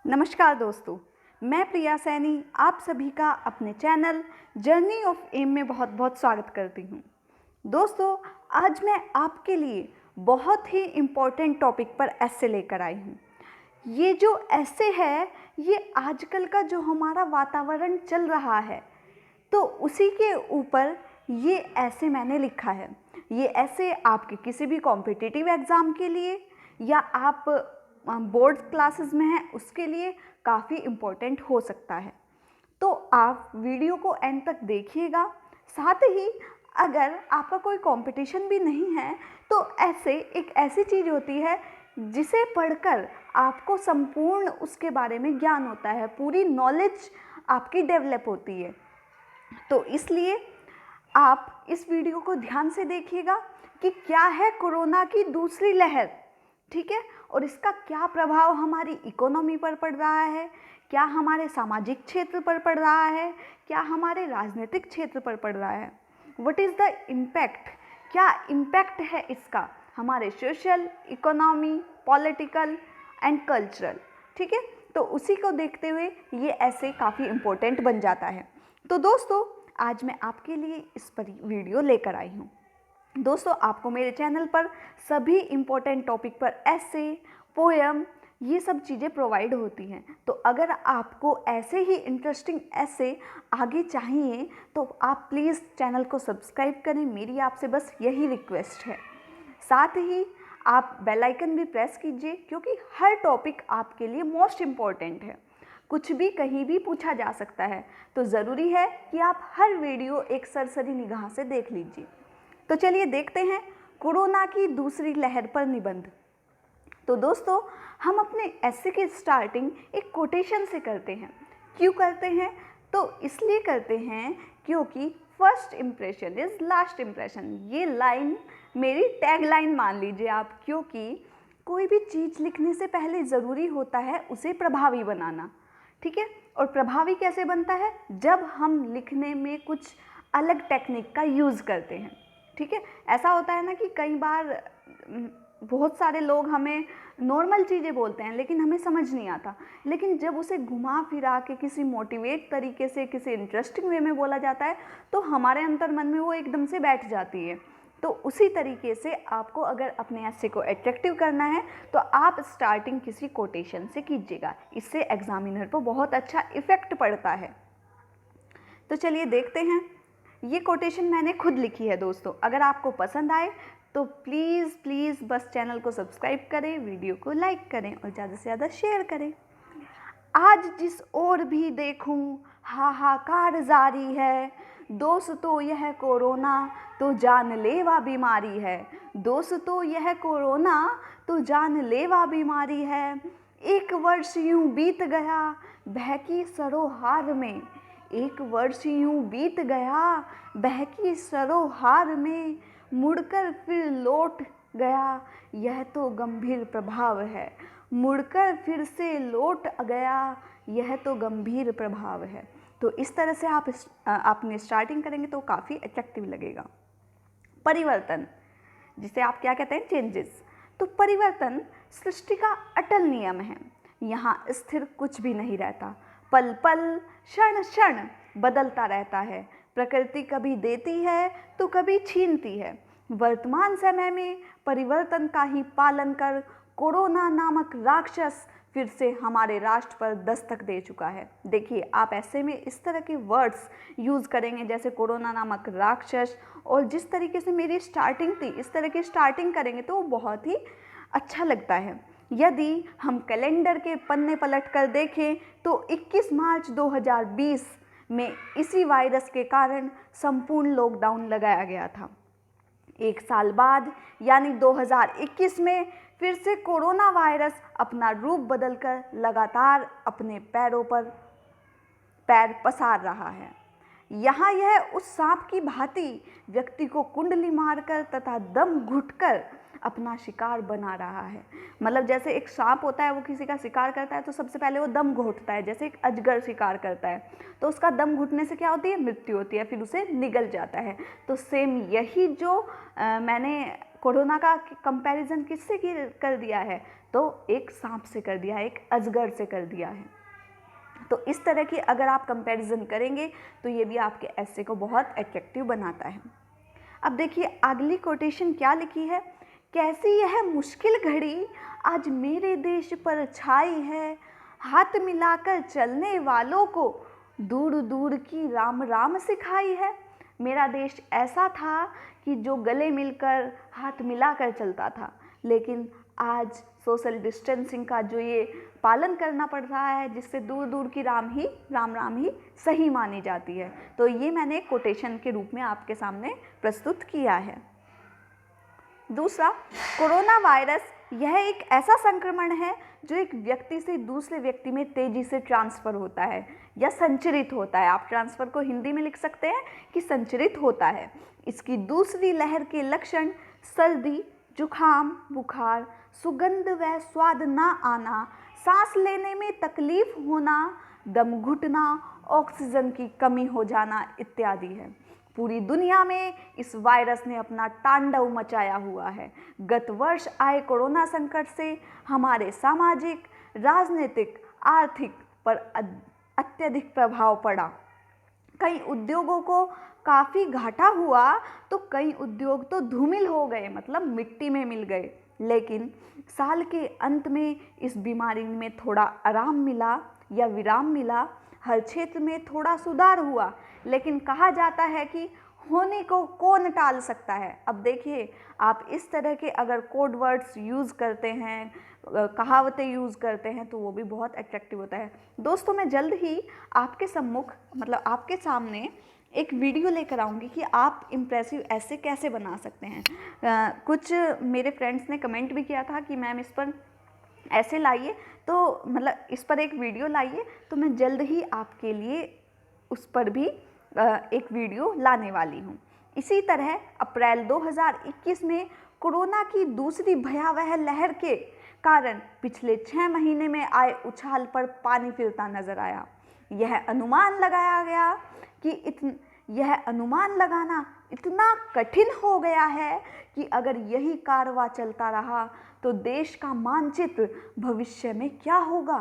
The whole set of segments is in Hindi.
नमस्कार दोस्तों, मैं प्रिया सैनी आप सभी का अपने चैनल जर्नी ऑफ एम में बहुत बहुत स्वागत करती हूँ। दोस्तों, आज मैं आपके लिए बहुत ही इम्पोर्टेंट टॉपिक पर ऐसे लेकर आई हूँ। ये जो ऐसे है, ये आजकल का जो हमारा वातावरण चल रहा है, तो उसी के ऊपर ये ऐसे मैंने लिखा है। ये ऐसे आपके किसी भी कॉम्पिटिटिव एग्ज़ाम के लिए या आप बोर्ड क्लासेस में हैं उसके लिए काफ़ी इम्पोर्टेंट हो सकता है। तो आप वीडियो को एंड तक देखिएगा। साथ ही अगर आपका कोई कंपटीशन भी नहीं है तो एक ऐसी चीज़ होती है जिसे पढ़कर आपको संपूर्ण उसके बारे में ज्ञान होता है, पूरी नॉलेज आपकी डेवलप होती है। तो इसलिए आप इस वीडियो को ध्यान से देखिएगा कि क्या है कोरोना की दूसरी लहर, ठीक है, और इसका क्या प्रभाव हमारी इकोनॉमी पर पड़ रहा है, क्या हमारे सामाजिक क्षेत्र पर पड़ रहा है, क्या हमारे राजनीतिक क्षेत्र पर पड़ रहा है। व्हाट इज़ द इम्पैक्ट, क्या इम्पैक्ट है इसका हमारे social, economy, political and cultural, ठीक है। तो उसी को देखते हुए ये ऐसे काफ़ी इम्पोर्टेंट बन जाता है। तो दोस्तों, आज मैं आपके लिए इस पर वीडियो लेकर आई हूँ। दोस्तों, आपको मेरे चैनल पर सभी इम्पोर्टेंट टॉपिक पर ऐसे, पोएम, ये सब चीज़ें प्रोवाइड होती हैं। तो अगर आपको ऐसे ही इंटरेस्टिंग ऐसे आगे चाहिए तो आप प्लीज़ चैनल को सब्सक्राइब करें, मेरी आपसे बस यही रिक्वेस्ट है। साथ ही आप बेल आइकन भी प्रेस कीजिए क्योंकि हर टॉपिक आपके लिए मोस्ट इम्पॉर्टेंट है। कुछ भी कहीं भी पूछा जा सकता है, तो ज़रूरी है कि आप हर वीडियो एक सरसरी निगाह से देख लीजिए। तो चलिए देखते हैं कोरोना की दूसरी लहर पर निबंध। तो दोस्तों, हम अपने ऐसे की स्टार्टिंग एक कोटेशन से करते हैं। क्यों करते हैं? तो इसलिए करते हैं क्योंकि first impression is last impression. ये लाइन मेरी टैग लाइन मान लीजिए आप, क्योंकि कोई भी चीज़ लिखने से पहले ज़रूरी होता है उसे प्रभावी बनाना, ठीक है। और प्रभावी कैसे बनता है? जब हम लिखने में कुछ अलग टेक्निक का यूज़ करते हैं, ठीक है। ऐसा होता है ना कि कई बार बहुत सारे लोग हमें नॉर्मल चीज़ें बोलते हैं लेकिन हमें समझ नहीं आता, लेकिन जब उसे घुमा फिरा के किसी मोटिवेट तरीके से, किसी इंटरेस्टिंग वे में बोला जाता है तो हमारे अंतर मन में वो एकदम से बैठ जाती है। तो उसी तरीके से आपको अगर अपने ऐसे को अट्रैक्टिव करना है तो आप स्टार्टिंग किसी कोटेशन से कीजिएगा, इससे एग्जामिनर पर बहुत अच्छा इफ़ेक्ट पड़ता है। तो चलिए देखते हैं। ये कोटेशन मैंने खुद लिखी है दोस्तों। अगर आपको पसंद आए तो प्लीज़ प्लीज़ बस चैनल को सब्सक्राइब करें, वीडियो को लाइक करें और ज़्यादा से ज़्यादा शेयर करें। आज जिस ओर भी देखूं हाहाकार जारी है, दोस्तों यह कोरोना तो जानलेवा बीमारी है। दोस्तों यह कोरोना तो जानलेवा बीमारी है। एक वर्ष यूं बीत गया बहकी सरोहार में। एक वर्ष यूं बीत गया बहकी सरोहार में। मुड़कर फिर लौट गया यह तो गंभीर प्रभाव है। मुड़कर फिर से लौट गया यह तो गंभीर प्रभाव है। तो इस तरह से आपने स्टार्टिंग करेंगे तो काफ़ी अट्रैक्टिव लगेगा। परिवर्तन, जिसे आप क्या कहते हैं, चेंजेस। तो परिवर्तन सृष्टि का अटल नियम है। यहाँ स्थिर कुछ भी नहीं रहता, पल पल, क्षण क्षण बदलता रहता है। प्रकृति कभी देती है तो कभी छीनती है। वर्तमान समय में परिवर्तन का ही पालन कर कोरोना नामक राक्षस फिर से हमारे राष्ट्र पर दस्तक दे चुका है। देखिए, आप ऐसे में इस तरह के वर्ड्स यूज़ करेंगे जैसे कोरोना नामक राक्षस, और जिस तरीके से मेरी स्टार्टिंग थी इस तरह की स्टार्टिंग करेंगे तो वो बहुत ही अच्छा लगता है। यदि हम कैलेंडर के पन्ने पलट कर देखें तो 21 मार्च 2020 में इसी वायरस के कारण संपूर्ण लॉकडाउन लगाया गया था। एक साल बाद यानी 2021 में फिर से कोरोना वायरस अपना रूप बदलकर लगातार अपने पैरों पर पैर पसार रहा है। यहाँ यह उस सांप की भांति व्यक्ति को कुंडली मारकर तथा दम घुटकर अपना शिकार बना रहा है। मतलब जैसे एक सांप होता है, वो किसी का शिकार करता है तो सबसे पहले वो दम घोटता है। जैसे एक अजगर शिकार करता है तो उसका दम घुटने से क्या होती है, मृत्यु होती है, फिर उसे निगल जाता है। तो सेम यही जो मैंने कोरोना का कंपैरिजन किससे कर दिया है, तो एक सांप से कर दिया है, एक अजगर से कर दिया है। तो इस तरह की अगर आप कंपैरिजन करेंगे तो ये भी आपके ऐसे को बहुत अट्रैक्टिव बनाता है। अब देखिए अगली कोटेशन क्या लिखी है, कैसी यह मुश्किल घड़ी आज मेरे देश पर छाई है, हाथ मिलाकर चलने वालों को दूर दूर की राम राम सिखाई है। मेरा देश ऐसा था कि जो गले मिलकर हाथ मिलाकर चलता था, लेकिन आज सोशल डिस्टेंसिंग का जो ये पालन करना पड़ रहा है, जिससे दूर दूर की राम राम ही सही मानी जाती है। तो ये मैंने कोटेशन के रूप में आपके सामने प्रस्तुत किया है। दूसरा, कोरोना वायरस यह एक ऐसा संक्रमण है जो एक व्यक्ति से दूसरे व्यक्ति में तेजी से ट्रांसफ़र होता है या संचरित होता है। आप ट्रांसफ़र को हिंदी में लिख सकते हैं कि संचरित होता है। इसकी दूसरी लहर के लक्षण सर्दी, जुखाम, बुखार, सुगंध व स्वाद ना आना, सांस लेने में तकलीफ होना, दम घुटना, ऑक्सीजन की कमी हो जाना इत्यादि है। पूरी दुनिया में इस वायरस ने अपना तांडव मचाया हुआ है। गत वर्ष आए कोरोना संकट से हमारे सामाजिक, राजनीतिक, आर्थिक पर अत्यधिक प्रभाव पड़ा। कई उद्योगों को काफ़ी घाटा हुआ तो कई उद्योग तो धूमिल हो गए, मतलब मिट्टी में मिल गए। लेकिन साल के अंत में इस बीमारी में थोड़ा आराम मिला या विराम मिला, हर क्षेत्र में थोड़ा सुधार हुआ, लेकिन कहा जाता है कि होने को कौन टाल सकता है। अब देखिए आप इस तरह के अगर कोड वर्ड्स यूज़ करते हैं, कहावतें यूज़ करते हैं, तो वो भी बहुत अट्रैक्टिव होता है। दोस्तों मैं जल्द ही आपके सम्मुख मतलब आपके सामने एक वीडियो लेकर आऊँगी कि आप इम्प्रेसिव ऐसे कैसे बना सकते हैं। कुछ मेरे फ्रेंड्स ने कमेंट भी किया था कि मैम इस पर ऐसे लाइए, तो मतलब इस पर एक वीडियो लाइए, तो मैं जल्द ही आपके लिए उस पर भी एक वीडियो लाने वाली हूँ। इसी तरह अप्रैल 2021 में कोरोना की दूसरी भयावह लहर के कारण पिछले 6 महीने में आए उछाल पर पानी फिरता नजर आया। यह अनुमान लगाना इतना कठिन हो गया है कि अगर यही कारवां चलता रहा तो देश का मानचित्र भविष्य में क्या होगा।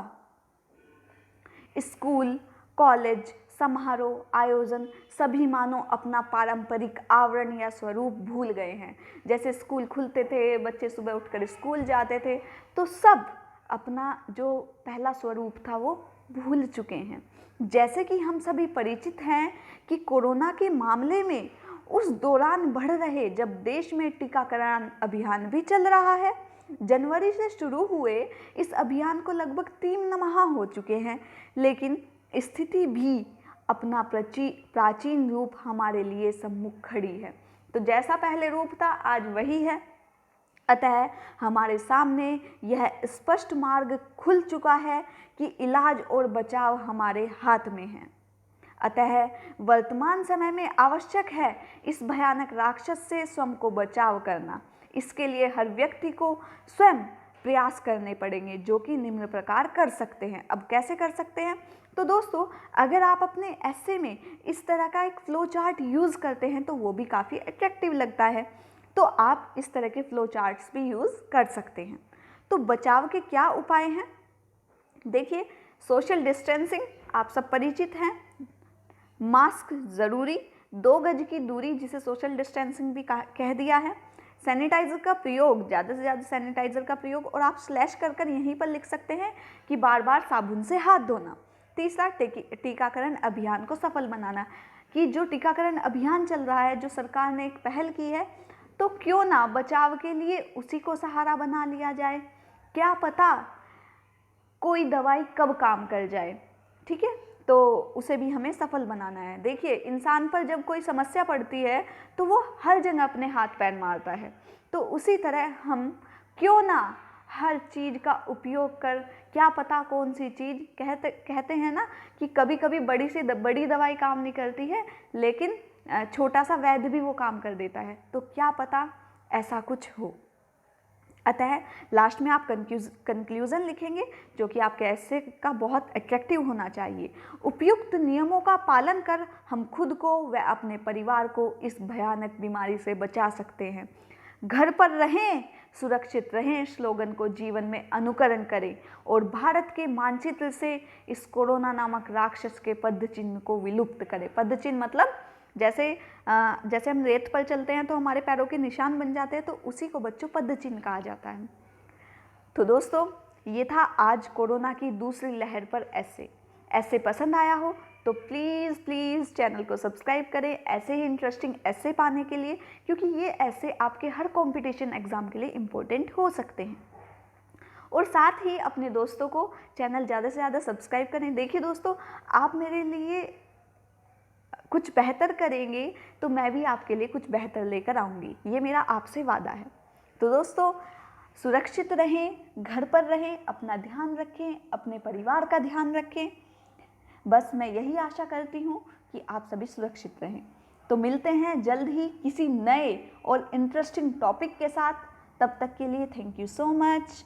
स्कूल, कॉलेज, समारोह, आयोजन सभी मानो अपना पारंपरिक आवरण या स्वरूप भूल गए हैं। जैसे स्कूल खुलते थे, बच्चे सुबह उठकर स्कूल जाते थे, तो सब अपना जो पहला स्वरूप था वो भूल चुके हैं। जैसे कि हम सभी परिचित हैं कि कोरोना के मामले में उस दौरान बढ़ रहे जब देश में टीकाकरण अभियान भी चल रहा है। जनवरी से शुरू हुए इस अभियान को लगभग 3 माह हो चुके हैं, लेकिन स्थिति भी अपना प्राचीन रूप हमारे लिए सम्मुख खड़ी है। तो जैसा पहले रूप था आज वही है। अतः हमारे सामने यह स्पष्ट मार्ग खुल चुका है कि इलाज और बचाव हमारे हाथ में है। अतः वर्तमान समय में आवश्यक है इस भयानक राक्षस से स्वयं को बचाव करना। इसके लिए हर व्यक्ति को स्वयं प्रयास करने पड़ेंगे, जो कि निम्न प्रकार कर सकते हैं। अब कैसे कर सकते हैं? तो दोस्तों अगर आप अपने ऐसे में इस तरह का एक फ्लो चार्ट यूज़ करते हैं तो वो भी काफ़ी अट्रैक्टिव लगता है। तो आप इस तरह के फ्लो चार्ट्स भी यूज़ कर सकते हैं। तो बचाव के क्या उपाय हैं? देखिए, सोशल डिस्टेंसिंग आप सब परिचित हैं, मास्क ज़रूरी, 2 गज की दूरी जिसे सोशल डिस्टेंसिंग भी कह दिया है, सैनिटाइज़र का प्रयोग, ज़्यादा से ज़्यादा सैनिटाइज़र का प्रयोग, और आप स्लैश कर यहीं पर लिख सकते हैं कि बार बार साबुन से हाथ धोना। तीसरा, टीकाकरण अभियान को सफल बनाना, कि जो टीकाकरण अभियान चल रहा है, जो सरकार ने एक पहल की है, तो क्यों ना बचाव के लिए उसी को सहारा बना लिया जाए। क्या पता कोई दवाई कब काम कर जाए, ठीक है, तो उसे भी हमें सफल बनाना है। देखिए, इंसान पर जब कोई समस्या पड़ती है तो वो हर जगह अपने हाथ पैर मारता है, तो उसी तरह हम क्यों ना हर चीज़ का उपयोग कर, क्या पता कौन सी चीज़, कहते हैं ना कि कभी कभी बड़ी से बड़ी दवाई काम नहीं करती है, लेकिन छोटा सा वैद्य भी वो काम कर देता है, तो क्या पता ऐसा कुछ हो। अतः लास्ट में आप कंक्लूज़न लिखेंगे जो कि आपके ऐसे का बहुत अट्रैक्टिव होना चाहिए। उपयुक्त नियमों का पालन कर हम खुद को व अपने परिवार को इस भयानक बीमारी से बचा सकते हैं। घर पर रहें, सुरक्षित रहें स्लोगन को जीवन में अनुकरण करें और भारत के मानचित्र से इस कोरोना नामक राक्षस के पद चिन्ह को विलुप्त करें। पद चिन्ह मतलब जैसे हम रेत पर चलते हैं तो हमारे पैरों के निशान बन जाते हैं, तो उसी को बच्चों पद चिन्ह कहा जाता है। तो दोस्तों, ये था आज कोरोना की दूसरी लहर पर ऐसे पसंद आया हो तो प्लीज़ चैनल को सब्सक्राइब करें ऐसे ही इंटरेस्टिंग ऐसे पाने के लिए, क्योंकि ये ऐसे आपके हर कंपटीशन एग्ज़ाम के लिए इम्पोर्टेंट हो सकते हैं। और साथ ही अपने दोस्तों को चैनल ज़्यादा से ज़्यादा सब्सक्राइब करें। देखिए दोस्तों, आप मेरे लिए कुछ बेहतर करेंगे तो मैं भी आपके लिए कुछ बेहतर लेकर आऊँगी, ये मेरा आपसे वादा है। तो दोस्तों, सुरक्षित रहें, घर पर रहें, अपना ध्यान रखें, अपने परिवार का ध्यान रखें। बस मैं यही आशा करती हूँ कि आप सभी सुरक्षित रहें। तो मिलते हैं जल्द ही किसी नए और इंटरेस्टिंग टॉपिक के साथ। तब तक के लिए थैंक यू सो मच।